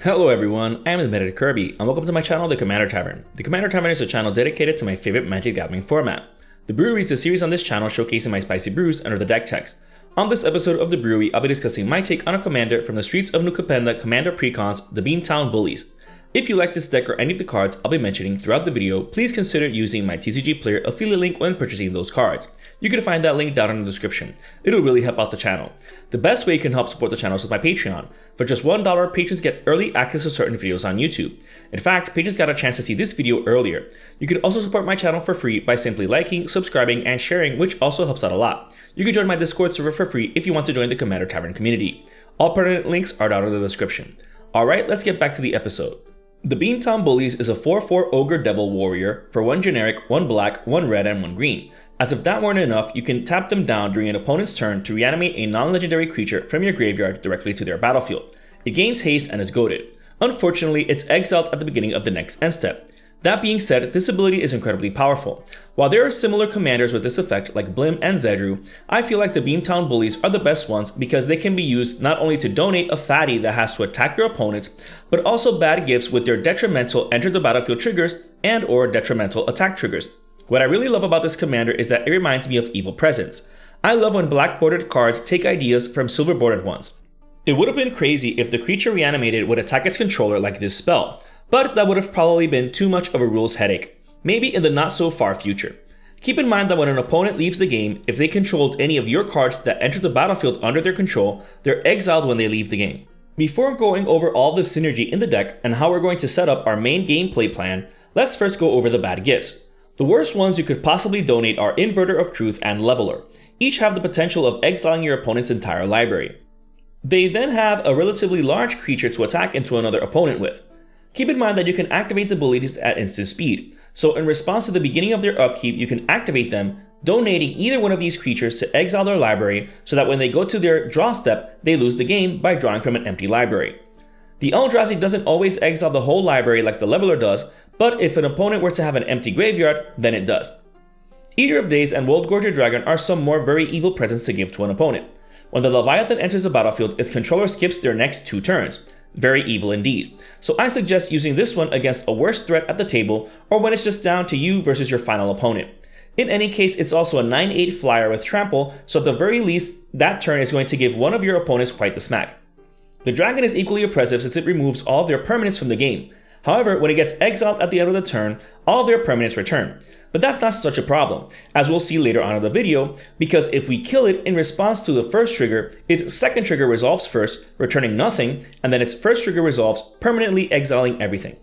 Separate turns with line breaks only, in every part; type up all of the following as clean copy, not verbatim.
Hello everyone, I am the Meta Kirby, and welcome to my channel, The Commander Tavern. The Commander Tavern is a channel dedicated to my favorite Magic the Gathering format. The Brewery is a series on this channel showcasing my spicy brews under the deck text. On this episode of The Brewery, I'll be discussing my take on a commander from the streets of New Capenna Commander Precons, the Beamtown Bullies. If you like this deck or any of the cards I'll be mentioning throughout the video, please consider using my TCG Player affiliate link when purchasing those cards. You can find that link down in the description. It'll really help out the channel. The best way you can help support the channel is with my Patreon. For just $1, patrons get early access to certain videos on YouTube. In fact, patrons got a chance to see this video earlier. You can also support my channel for free by simply liking, subscribing, and sharing, which also helps out a lot. You can join my Discord server for free if you want to join the Commander Tavern community. All pertinent links are down in the description. Alright, let's get back to the episode. The Beamtown Bullies is a 4/4 Ogre Devil Warrior for 1 generic, 1 black, 1 red, and 1 green. As if that weren't enough, you can tap them down during an opponent's turn to reanimate a non-legendary creature from your graveyard directly to their battlefield. It gains haste and is goated. Unfortunately, it's exiled at the beginning of the next end step. That being said, this ability is incredibly powerful. While there are similar commanders with this effect like Blim and Zedru, I feel like the Beamtown Bullies are the best ones because they can be used not only to donate a fatty that has to attack your opponents, but also bad gifts with their detrimental enter the battlefield triggers and or detrimental attack triggers. What I really love about this commander is that it reminds me of Evil Presence. I love when black bordered cards take ideas from silver bordered ones. It would have been crazy if the creature reanimated would attack its controller like this spell, but that would have probably been too much of a rules headache, maybe in the not so far future. Keep in mind that when an opponent leaves the game, if they controlled any of your cards that enter the battlefield under their control, they're exiled when they leave the game. Before going over all the synergy in the deck and how we're going to set up our main gameplay plan, let's first go over the bad gifts. The worst ones you could possibly donate are Inverter of Truth and Leveler. Each have the potential of exiling your opponent's entire library. They then have a relatively large creature to attack into another opponent with. Keep in mind that you can activate the bullies at instant speed, so in response to the beginning of their upkeep, you can activate them, donating either one of these creatures to exile their library so that when they go to their draw step, they lose the game by drawing from an empty library. The Eldrazi doesn't always exile the whole library like the Leveler does, but if an opponent were to have an empty graveyard, then it does. Eater of Days and Worldgorger Dragon are some more very evil presents to give to an opponent. When the Leviathan enters the battlefield, its controller skips their next 2 turns. Very evil indeed. So I suggest using this one against a worse threat at the table, or when it's just down to you versus your final opponent. In any case, it's also a 9/8 flyer with trample, so at the very least, that turn is going to give one of your opponents quite the smack. The dragon is equally oppressive since it removes all of their permanents from the game. However, when it gets exiled at the end of the turn, all of their permanents return. But that's not such a problem, as we'll see later on in the video, because if we kill it in response to the first trigger, its second trigger resolves first, returning nothing, and then its first trigger resolves, permanently exiling everything.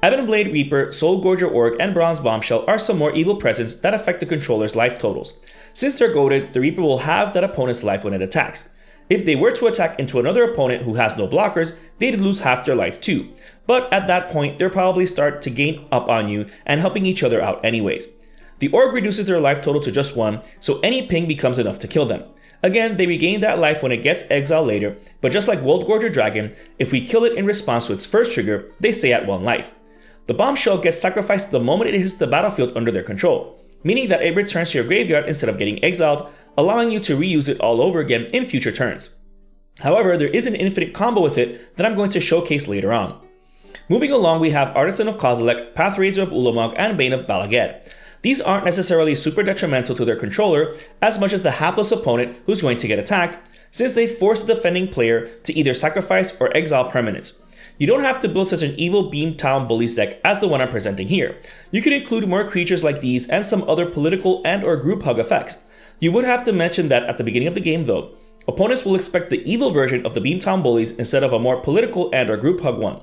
Ebonblade Reaper, Soulgorger Orc, and Bronze Bombshell are some more evil presents that affect the controller's life totals. Since they're goated, the Reaper will have that opponent's life when it attacks. If they were to attack into another opponent who has no blockers, they'd lose half their life too. But at that point, they'll probably start to gain up on you and helping each other out anyways. The Orc reduces their life total to just 1, so any ping becomes enough to kill them. Again, they regain that life when it gets exiled later, but just like Worldgorger Dragon, if we kill it in response to its first trigger, they stay at 1 life. The Bombshell gets sacrificed the moment it hits the battlefield under their control, meaning that it returns to your graveyard instead of getting exiled, allowing you to reuse it all over again in future turns. However, there is an infinite combo with it that I'm going to showcase later on. Moving along, we have Artisan of Kozilek, Pathraiser of Ulamog, and Bane of Balaged. These aren't necessarily super detrimental to their controller as much as the hapless opponent who's going to get attacked, since they force the defending player to either sacrifice or exile permanents. You don't have to build such an evil Beamtown Bullies deck as the one I'm presenting here. You could include more creatures like these and some other political and or group hug effects. You would have to mention that at the beginning of the game though, opponents will expect the evil version of the Beamtown Bullies instead of a more political and or group hug one.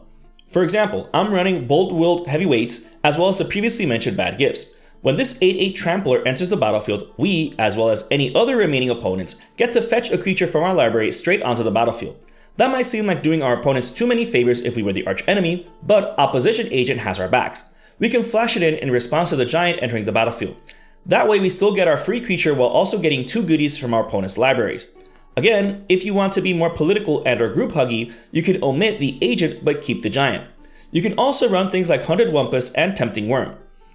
For example, I'm running Bold-Willed Heavyweights as well as the previously mentioned bad gifts. When this 8/8 Trampler enters the battlefield, we, as well as any other remaining opponents, get to fetch a creature from our library straight onto the battlefield. That might seem like doing our opponents too many favors if we were the arch enemy, but Opposition Agent has our backs. We can flash it in response to the giant entering the battlefield. That way we still get our free creature while also getting 2 goodies from our opponent's libraries. Again, if you want to be more political and or group huggy, you can omit the agent but keep the giant. You can also run things like Hunted Wumpus and Tempting Worm.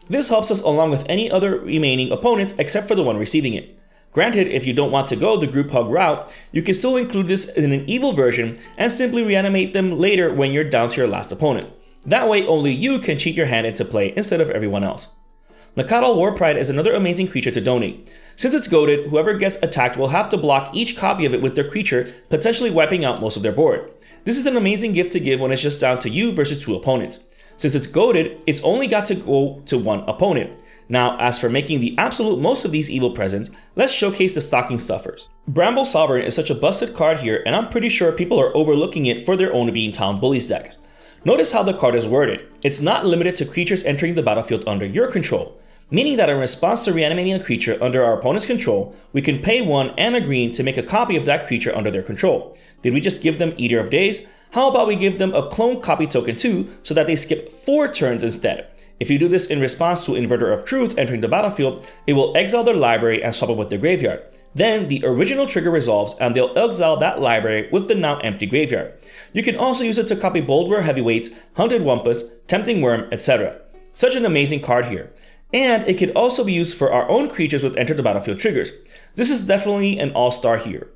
This helps us along with any other remaining opponents except for the one receiving it. Granted, if you don't want to go the grouphug route, you can still include this in an evil version and simply reanimate them later when you're down to your last opponent. That way only you can cheat your hand into play instead of everyone else. The Cuddle War Pride is another amazing creature to donate. Since it's goated, whoever gets attacked will have to block each copy of it with their creature, potentially wiping out most of their board. This is an amazing gift to give when it's just down to you versus 2 opponents. Since it's goated, it's only got to go to 1 opponent. Now, as for making the absolute most of these evil presents, let's showcase the stocking stuffers. Bramble Sovereign is such a busted card here, and I'm pretty sure people are overlooking it for their own Beamtown Bullies deck. Notice how the card is worded. It's not limited to creatures entering the battlefield under your control, meaning that in response to reanimating a creature under our opponent's control, we can pay 1 and a green to make a copy of that creature under their control. Did we just give them Eater of Days? How about we give them a clone copy token too, so that they skip 4 turns instead? If you do this in response to Inverter of Truth entering the battlefield, it will exile their library and swap it with their graveyard. Then the original trigger resolves and they'll exile that library with the now empty graveyard. You can also use it to copy Boldware Heavyweights, Hunted Wumpus, Tempting Worm, etc. Such an amazing card here. And it can also be used for our own creatures with enter the battlefield triggers. This is definitely an all-star here.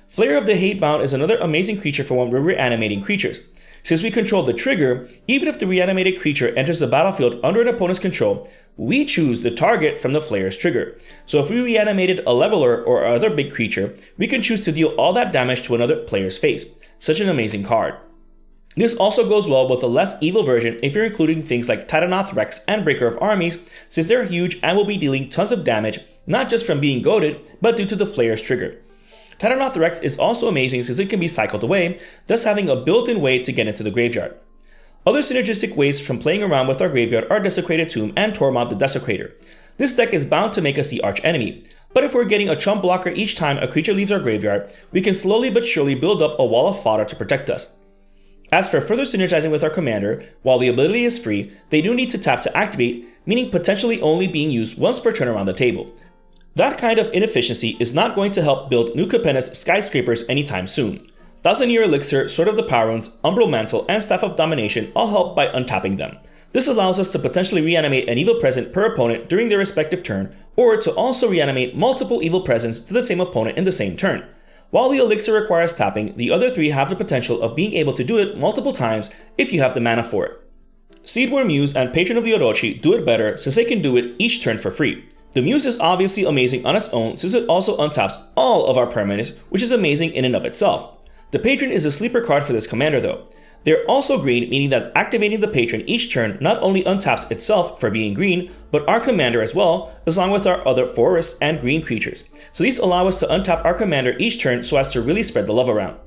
Flare of the Hatebound is another amazing creature for when we're reanimating creatures. Since we control the trigger, even if the reanimated creature enters the battlefield under an opponent's control, we choose the target from the Flayer's trigger. So if we reanimated a Leveler or other big creature, we can choose to deal all that damage to another player's face. Such an amazing card. This also goes well with a less evil version if you're including things like Titanoth Rex and Breaker of Armies, since they're huge and will be dealing tons of damage, not just from being goated, but due to the Flayer's trigger. Titanoth Rex is also amazing since it can be cycled away, thus having a built-in way to get into the graveyard. Other synergistic ways from playing around with our graveyard are Desecrated Tomb and Tormod the Desecrator. This deck is bound to make us the arch enemy, but if we're getting a chump blocker each time a creature leaves our graveyard, we can slowly but surely build up a wall of fodder to protect us. As for further synergizing with our commander, while the ability is free, they do need to tap to activate, meaning potentially only being used once per turn around the table. That kind of inefficiency is not going to help build New Capenna's skyscrapers anytime soon. Thousand Year Elixir, Sword of the Power Runes, Umbral Mantle, and Staff of Domination all help by untapping them. This allows us to potentially reanimate an evil present per opponent during their respective turn, or to also reanimate multiple evil presents to the same opponent in the same turn. While the Elixir requires tapping, the other 3 have the potential of being able to do it multiple times if you have the mana for it. Seedwar Muse and Patron of the Orochi do it better since they can do it each turn for free. The Muse is obviously amazing on its own since it also untaps all of our permanents, which is amazing in and of itself. The Patron is a sleeper card for this commander though. They're also green, meaning that activating the Patron each turn not only untaps itself for being green, but our commander as well, along with our other forests and green creatures. So these allow us to untap our commander each turn so as to really spread the love around.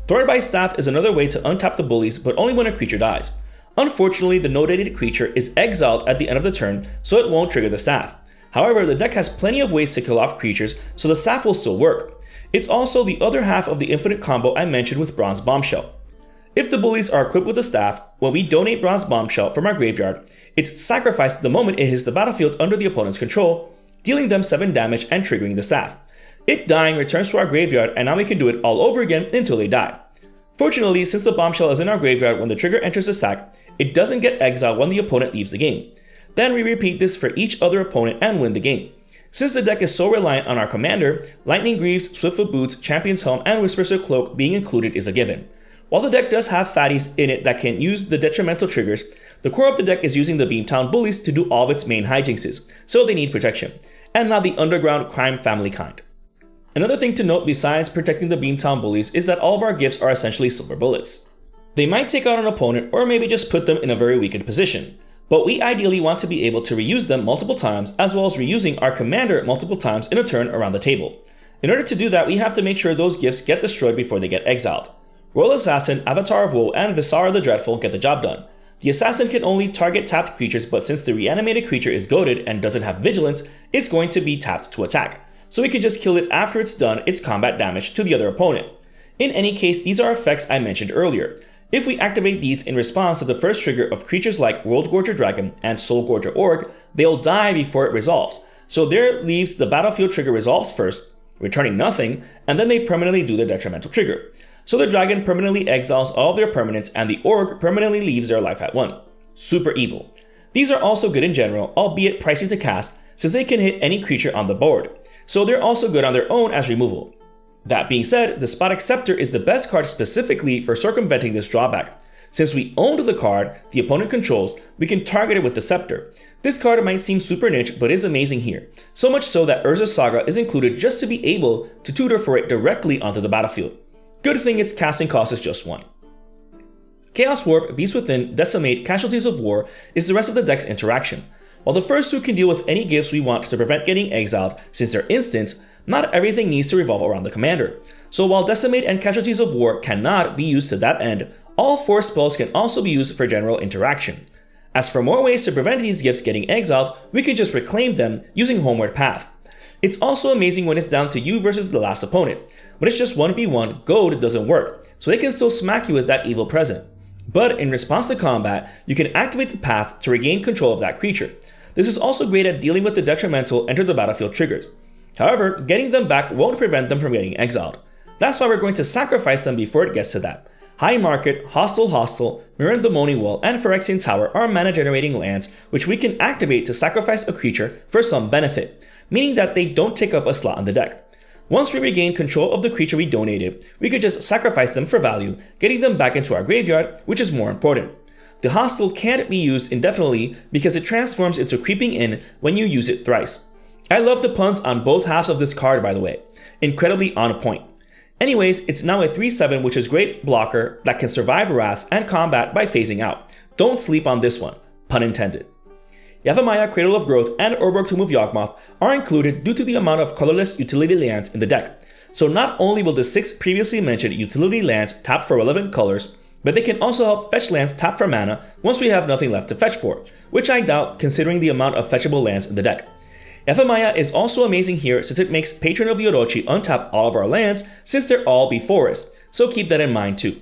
Thwarted by Staff is another way to untap the bullies, but only when a creature dies. Unfortunately, the notated creature is exiled at the end of the turn, so it won't trigger the staff. However, the deck has plenty of ways to kill off creatures, so the staff will still work. It's also the other half of the infinite combo I mentioned with Bronze Bombshell. If the bullies are equipped with the staff, when we donate Bronze Bombshell from our graveyard, it's sacrificed the moment it hits the battlefield under the opponent's control, dealing them 7 damage and triggering the staff. It dying returns to our graveyard, and now we can do it all over again until they die. Fortunately, since the bombshell is in our graveyard when the trigger enters the stack, it doesn't get exiled when the opponent leaves the game. Then we repeat this for each other opponent and win the game. Since the deck is so reliant on our commander, Lightning Greaves, Swiftfoot Boots, Champion's Helm, and Whispers of Cloak being included is a given. While the deck does have fatties in it that can use the detrimental triggers, the core of the deck is using the Beamtown Bullies to do all of its main hijinks, so they need protection, and not the underground crime family kind. Another thing to note besides protecting the Beamtown Bullies is that all of our gifts are essentially silver bullets. They might take out an opponent or maybe just put them in a very weakened position, but we ideally want to be able to reuse them multiple times as well as reusing our commander multiple times in a turn around the table. In order to do that, we have to make sure those gifts get destroyed before they get exiled. Royal Assassin, Avatar of Woe, and Visara the Dreadful get the job done. The Assassin can only target tapped creatures, but since the reanimated creature is goated and doesn't have vigilance, it's going to be tapped to attack. So we can just kill it after it's done its combat damage to the other opponent. In any case, these are effects I mentioned earlier. If we activate these in response to the first trigger of creatures like World Gorger Dragon and Soul Gorger Orc, they'll die before it resolves. So there leaves the battlefield trigger resolves first, returning nothing, and then they permanently do the detrimental trigger. So the dragon permanently exiles all of their permanents and the orc permanently leaves their life at 1. Super evil. These are also good in general, albeit pricey to cast, since they can hit any creature on the board. so they're also good on their own as removal. That being said, the Despotic Scepter is the best card specifically for circumventing this drawback. Since we owned the card the opponent controls, we can target it with the Scepter. This card might seem super niche, but is amazing here. So much so that Urza's Saga is included just to be able to tutor for it directly onto the battlefield. Good thing its casting cost is just 1. Chaos Warp, Beast Within, Decimate, Casualties of War is the rest of the deck's interaction. While the first two can deal with any gifts we want to prevent getting exiled since they're instants, not everything needs to revolve around the commander. So while Decimate and Casualties of War cannot be used to that end, all 4 spells can also be used for general interaction. As for more ways to prevent these gifts getting exiled, we can just reclaim them using Homeward Path. It's also amazing when it's down to you versus the last opponent. When it's just 1v1, Goad doesn't work, so they can still smack you with that evil present. But in response to combat, you can activate the path to regain control of that creature. This is also great at dealing with the detrimental enter the battlefield triggers. However, getting them back won't prevent them from getting exiled. That's why we're going to sacrifice them before it gets to that. High Market, Hostile, Mirren the Moaning Wall, and Phyrexian Tower are mana generating lands which we can activate to sacrifice a creature for some benefit, meaning that they don't take up a slot on the deck. Once we regain control of the creature we donated, we could just sacrifice them for value, getting them back into our graveyard, which is more important. The Hostile can't be used indefinitely because it transforms into Creeping In when you use it thrice. I love the puns on both halves of this card, by the way. Incredibly on point. Anyways, it's now a 3/7, which is great blocker that can survive wraths and combat by phasing out. Don't sleep on this one, pun intended. Yavimaya, Cradle of Growth, and Urborg to move Yawgmoth are included due to the amount of colorless utility lands in the deck. So not only will the 6 previously mentioned utility lands tap for relevant colors, but they can also help fetch lands tap for mana once we have nothing left to fetch for, which I doubt considering the amount of fetchable lands in the deck. Yavimaya is also amazing here since it makes Patron of the Orochi untap all of our lands since they're all be forests, so keep that in mind too.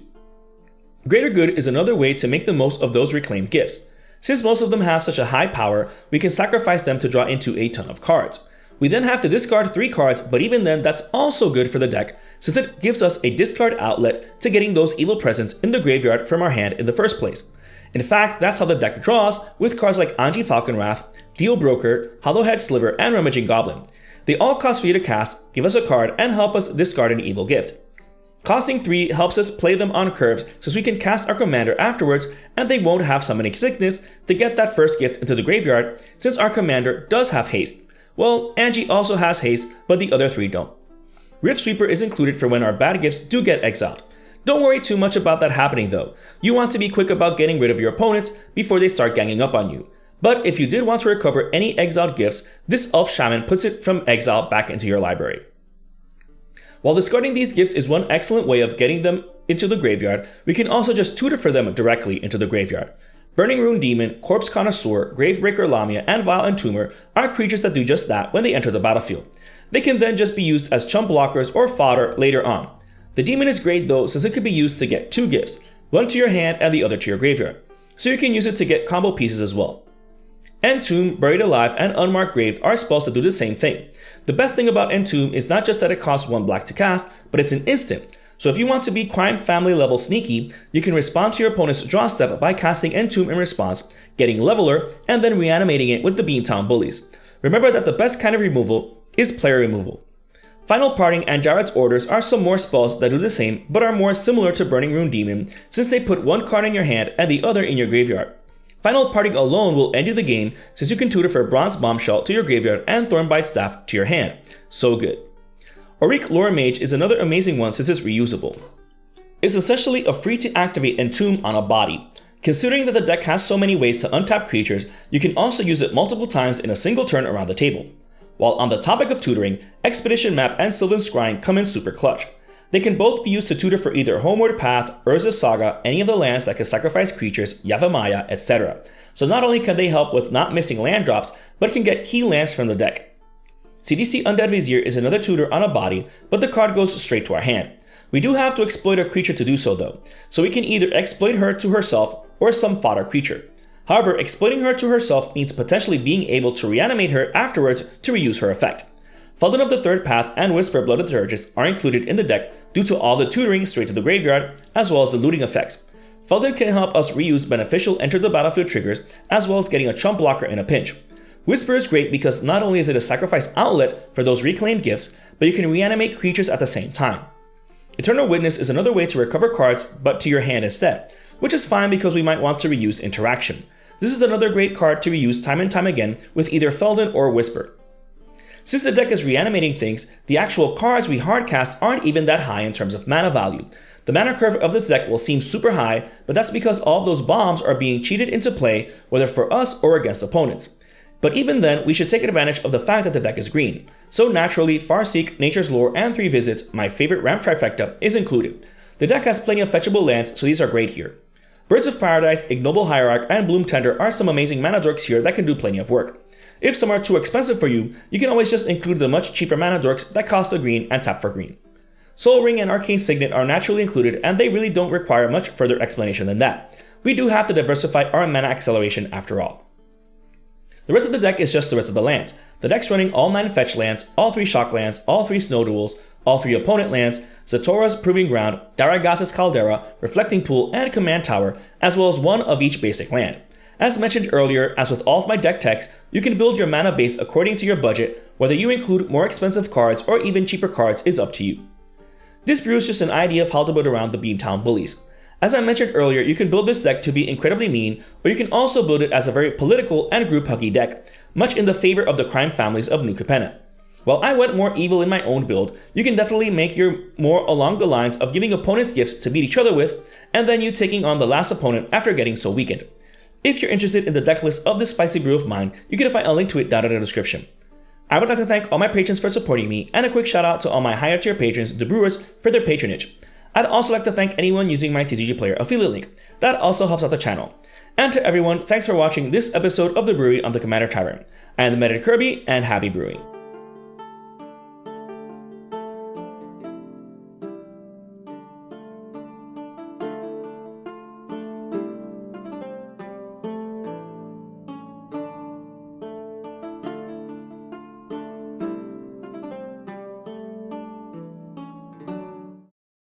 Greater Good is another way to make the most of those reclaimed gifts. Since most of them have such a high power, we can sacrifice them to draw into a ton of cards. We then have to discard 3 cards, but even then that's also good for the deck since it gives us a discard outlet to getting those evil presents in the graveyard from our hand in the first place. In fact, that's how the deck draws with cards like Anji Falconwrath, Deal Broker, Hollowhead Sliver, and Rummaging Goblin. They all cost 3 to cast, give us a card, and help us discard an evil gift. Costing 3 helps us play them on curves since we can cast our commander afterwards and they won't have Summoning Sickness to get that first gift into the graveyard since our commander does have haste. Well, Angie also has haste, but the other 3 don't. Rift Sweeper is included for when our bad gifts do get exiled. Don't worry too much about that happening though. You want to be quick about getting rid of your opponents before they start ganging up on you. But if you did want to recover any exiled gifts, this Elf Shaman puts it from exile back into your library. While discarding these gifts is one excellent way of getting them into the graveyard, we can also just tutor for them directly into the graveyard. Burning Rune Demon, Corpse Connoisseur, Gravebreaker Lamia, and Vile Entomber are creatures that do just that when they enter the battlefield. They can then just be used as chump blockers or fodder later on. The demon is great though since it could be used to get 2 gifts, one to your hand and the other to your graveyard, so you can use it to get combo pieces as well. Entomb, Buried Alive, and Unmarked Grave are spells that do the same thing. The best thing about Entomb is not just that it costs 1 black to cast, but it's an instant. So if you want to be crime family level sneaky, you can respond to your opponent's draw step by casting Entomb in response, getting Leveler, and then reanimating it with the Beamtown Bullies. Remember that the best kind of removal is player removal. Final Parting and Jared's Orders are some more spells that do the same but are more similar to Burning Rune Demon since they put 1 card in your hand and the other in your graveyard. Final Parting alone will end you the game since you can tutor for Bronze Bombshell to your graveyard and Thornbite Staff to your hand. So good. Auric Lore Mage is another amazing one since it's reusable. It's essentially a free to activate Entomb on a body. Considering that the deck has so many ways to untap creatures, you can also use it multiple times in a single turn around the table. While on the topic of tutoring, Expedition Map and Sylvan Scrying come in super clutch. They can both be used to tutor for either Homeward Path, Urza's Saga, any of the lands that can sacrifice creatures, Yavimaya, etc. So not only can they help with not missing land drops, but can get key lands from the deck. CDC Undead Vizier is another tutor on a body, but the card goes straight to our hand. We do have to exploit a creature to do so though, so we can either exploit her to herself or some fodder creature. However, exploiting her to herself means potentially being able to reanimate her afterwards to reuse her effect. Felden of the Third Path and Whisper Blooded Liturgist are included in the deck due to all the tutoring straight to the graveyard, as well as the looting effects. Felden can help us reuse beneficial enter the battlefield triggers, as well as getting a chump blocker in a pinch. Whisper is great because not only is it a sacrifice outlet for those reclaimed gifts, but you can reanimate creatures at the same time. Eternal Witness is another way to recover cards but to your hand instead, which is fine because we might want to reuse interaction. This is another great card to reuse time and time again with either Felden or Whisper. Since the deck is reanimating things, the actual cards we hardcast aren't even that high in terms of mana value. The mana curve of this deck will seem super high, but that's because all of those bombs are being cheated into play, whether for us or against opponents. But even then, we should take advantage of the fact that the deck is green. So naturally, Farseek, Nature's Lore, and 3 Visits, my favorite ramp trifecta, is included. The deck has plenty of fetchable lands, so these are great here. Birds of Paradise, Ignoble Hierarch, and Bloom Tender are some amazing mana dorks here that can do plenty of work. If some are too expensive for you, you can always just include the much cheaper mana dorks that cost a green and tap for green. Soul Ring and Arcane Signet are naturally included, and they really don't require much further explanation than that. We do have to diversify our mana acceleration after all. The rest of the deck is just the rest of the lands. The deck's running all 9 fetch lands, all 3 shock lands, all 3 snow duels, all 3 opponent lands, Zatora's Proving Ground, Daragas's Caldera, Reflecting Pool, and Command Tower, as well as 1 of each basic land. As mentioned earlier, as with all of my deck techs, you can build your mana base according to your budget. Whether you include more expensive cards or even cheaper cards is up to you. This brew is just an idea of how to build around the Beamtown Bullies. As I mentioned earlier, you can build this deck to be incredibly mean, or you can also build it as a very political and group-huggy deck, much in the favor of the crime families of New Capenna. While I went more evil in my own build, you can definitely make your more along the lines of giving opponents gifts to beat each other with, and then you taking on the last opponent after getting so weakened. If you're interested in the deck list of this spicy brew of mine, you can find a link to it down in the description. I would like to thank all my patrons for supporting me, and a quick shout out to all my higher tier patrons, the brewers, for their patronage. I'd also like to thank anyone using my TCG Player affiliate link. That also helps out the channel. And to everyone, thanks for watching this episode of The Brewery on the Commander Tavern. I am the Meta Kirby, and happy brewing.